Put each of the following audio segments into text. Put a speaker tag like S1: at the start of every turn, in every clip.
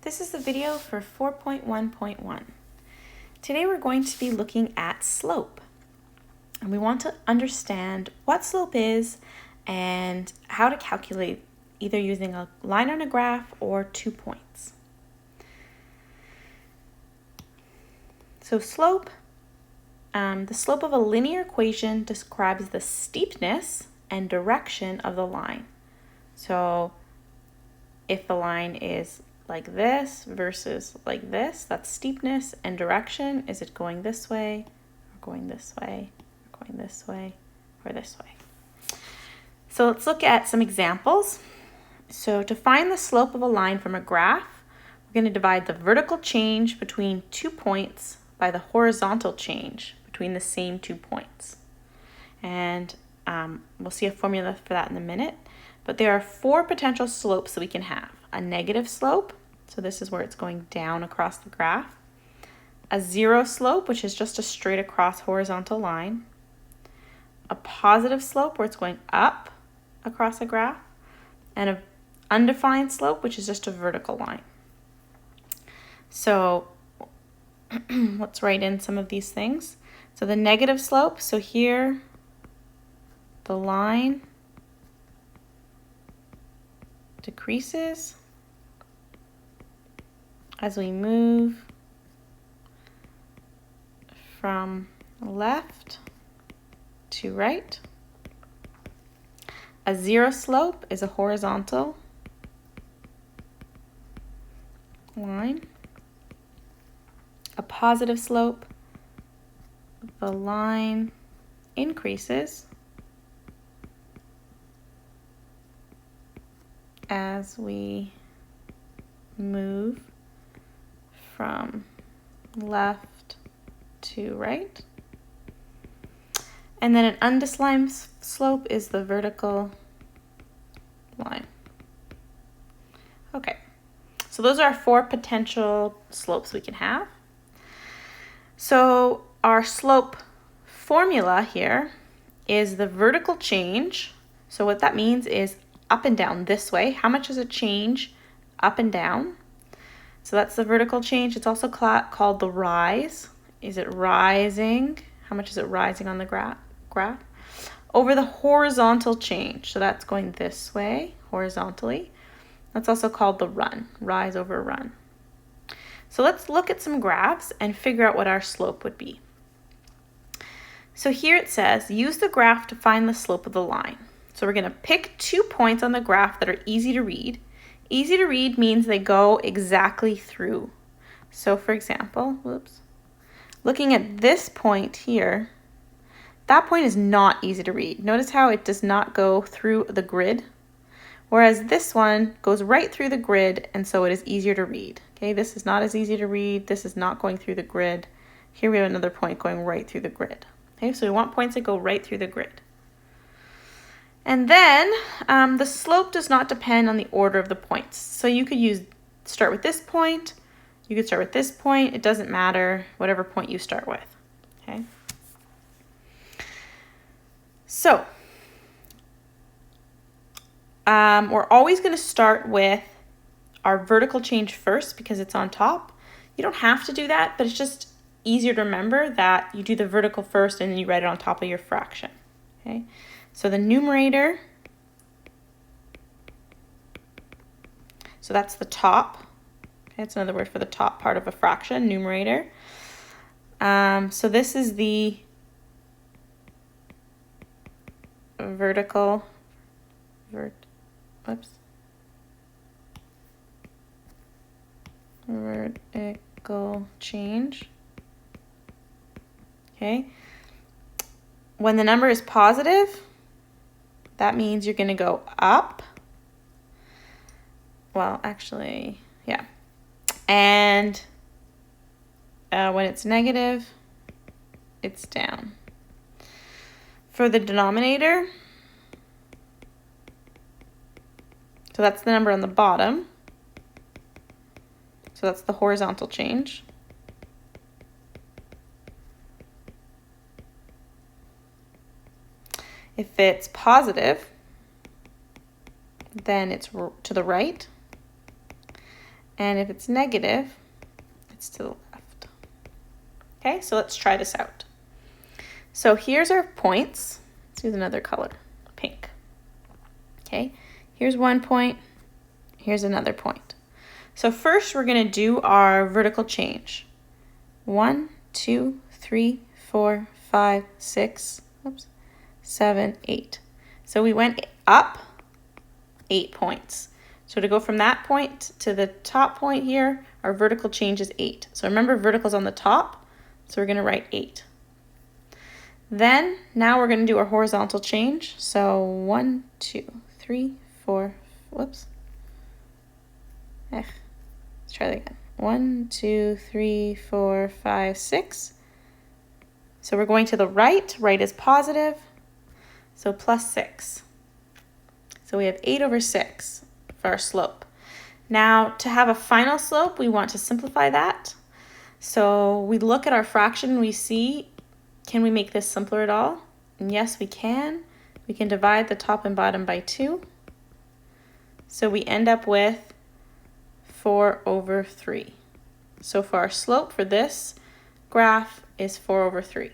S1: This is the video for 4.1.1. Today we're going to be looking at slope. And we want to understand what slope is and how to calculate either using a line on a graph or 2 points. So slope, the slope of a linear equation describes the steepness and direction of the line. So if the line is like this versus like this, that's steepness, and direction, is it going this way, or going this way, or going this way, or this way? So let's look at some examples. So to find the slope of a line from a graph, we're going to divide the vertical change between 2 points by the horizontal change between the same 2 points. And we'll see a formula for that in a minute. But there are 4 potential slopes that we can have. A negative slope, so this is where it's going down across the graph. A zero slope, which is just a straight across horizontal line. A positive slope, where it's going up across a graph. And an undefined slope, which is just a vertical line. So let's write in some of these things. So the negative slope, so here the line decreases as we move from left to right. A zero slope is a horizontal line. A positive slope, the line increases as we move from left to right. And then an undefined slope is the vertical line. Okay, so those are 4 potential slopes we can have. So our slope formula here is the vertical change. So what that means is up and down this way. How much does it change up and down? So that's the vertical change. It's also called the rise. Is it rising? How much is it rising on the graph? Over the horizontal change. So that's going this way horizontally. That's also called the run, rise over run. So let's look at some graphs and figure out what our slope would be. So here it says, use the graph to find the slope of the line. So we're going to pick 2 points on the graph that are easy to read. Easy to read means they go exactly through. So for example, looking at this point here, that point is not easy to read. Notice how it does not go through the grid, whereas this one goes right through the grid, and so it is easier to read. Okay, this is not as easy to read. This is not going through the grid. Here we have another point going right through the grid. Okay, so we want points that go right through the grid. And then the slope does not depend on the order of the points. So you could start with this point, you could start with this point, it doesn't matter, whatever point you start with, okay? So, we're always gonna start with our vertical change first because it's on top. You don't have to do that, but it's just easier to remember that you do the vertical first and then you write it on top of your fraction, okay? So the numerator, so that's the top. Okay, it's another word for the top part of a fraction, numerator. So this is the vertical change. Okay. When the number is positive, that means you're going to go up. Well, actually, yeah. And when it's negative, it's down. For the denominator, so that's the number on the bottom. So that's the horizontal change. If it's positive, then it's to the right. And if it's negative, it's to the left. Okay, so let's try this out. So here's our points. Let's use another color, pink. Okay, here's 1 point, here's another point. So first we're going to do our vertical change. 1, 2, 3, 4, 5, 6, 7, 8. So we went up 8 points. So to go from that point to the top point here, our vertical change is 8. So remember, vertical's on the top, so we're going to write 8. Then now we're going to do our horizontal change. So 1, 2, 3, 4, whoops. Let's try that again. 1, 2, 3, 4, 5, 6. So we're going to the right. Right is positive. So plus 6. So we have 8 over 6 for our slope. Now to have a final slope, we want to simplify that. So we look at our fraction and we see, can we make this simpler at all? And yes, we can. We can divide the top and bottom by 2. So we end up with 4 over 3. So for our slope for this graph is 4 over 3.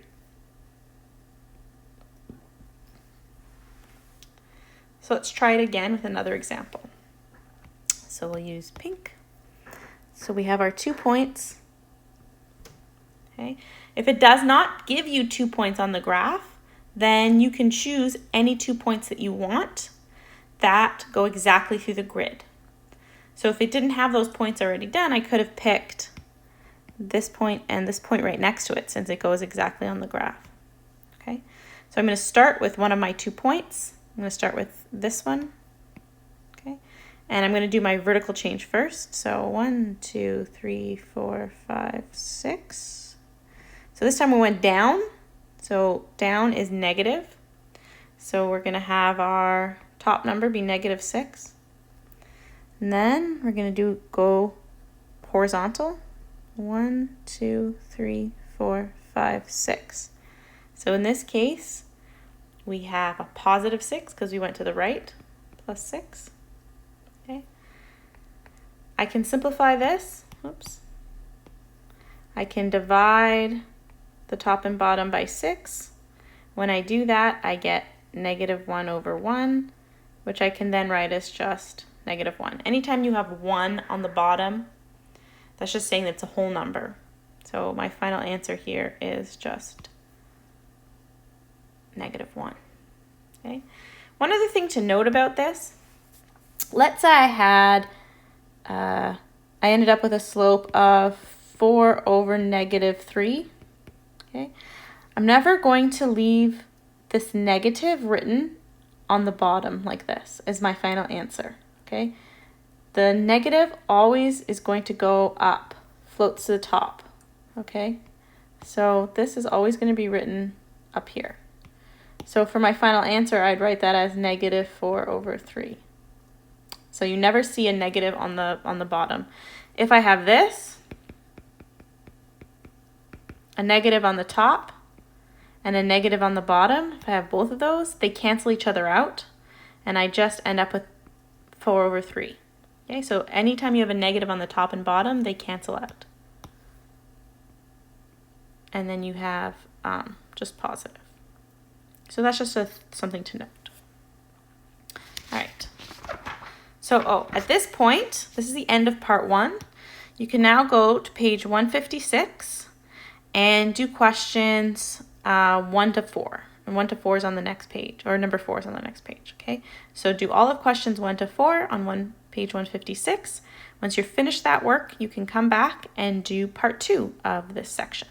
S1: So let's try it again with another example. So we'll use pink. So we have our 2 points. Okay. If it does not give you 2 points on the graph, then you can choose any 2 points that you want that go exactly through the grid. So if it didn't have those points already done, I could have picked this point and this point right next to it since it goes exactly on the graph. Okay, so I'm going to start with one of my 2 points. I'm going to start with this one. Okay, and I'm going to do my vertical change first. So 1, 2, 3, 4, 5, 6. So this time we went down. So down is negative. So we're going to have our top number be negative 6. And then we're going to go horizontal. 1, 2, 3, 4, 5, 6. So in this case, we have a positive 6 because we went to the right, plus 6. Okay. I can simplify this. Oops. I can divide the top and bottom by 6. When I do that, I get negative 1 over 1, which I can then write as just negative 1. Anytime you have 1 on the bottom, that's just saying that it's a whole number. So my final answer here is just negative 1. Okay. One other thing to note about this, let's say I ended up with a slope of 4 over negative 3. Okay. I'm never going to leave this negative written on the bottom like this as my final answer. Okay. The negative always is going to go up, floats to the top. Okay. So this is always going to be written up here. So for my final answer, I'd write that as negative 4 over 3. So you never see a negative on the bottom. If I have this, a negative on the top, and a negative on the bottom, if I have both of those, they cancel each other out, and I just end up with 4 over 3. Okay, so anytime you have a negative on the top and bottom, they cancel out. And then you have just positive. So that's just something to note. All right. So, at this point, this is the end of part 1. You can now go to page 156 and do questions 1 to 4. And 1 to 4 is on the next page, or number 4 is on the next page, okay? So do all of questions 1 to 4 on page 156. Once you're finished that work, you can come back and do part 2 of this section.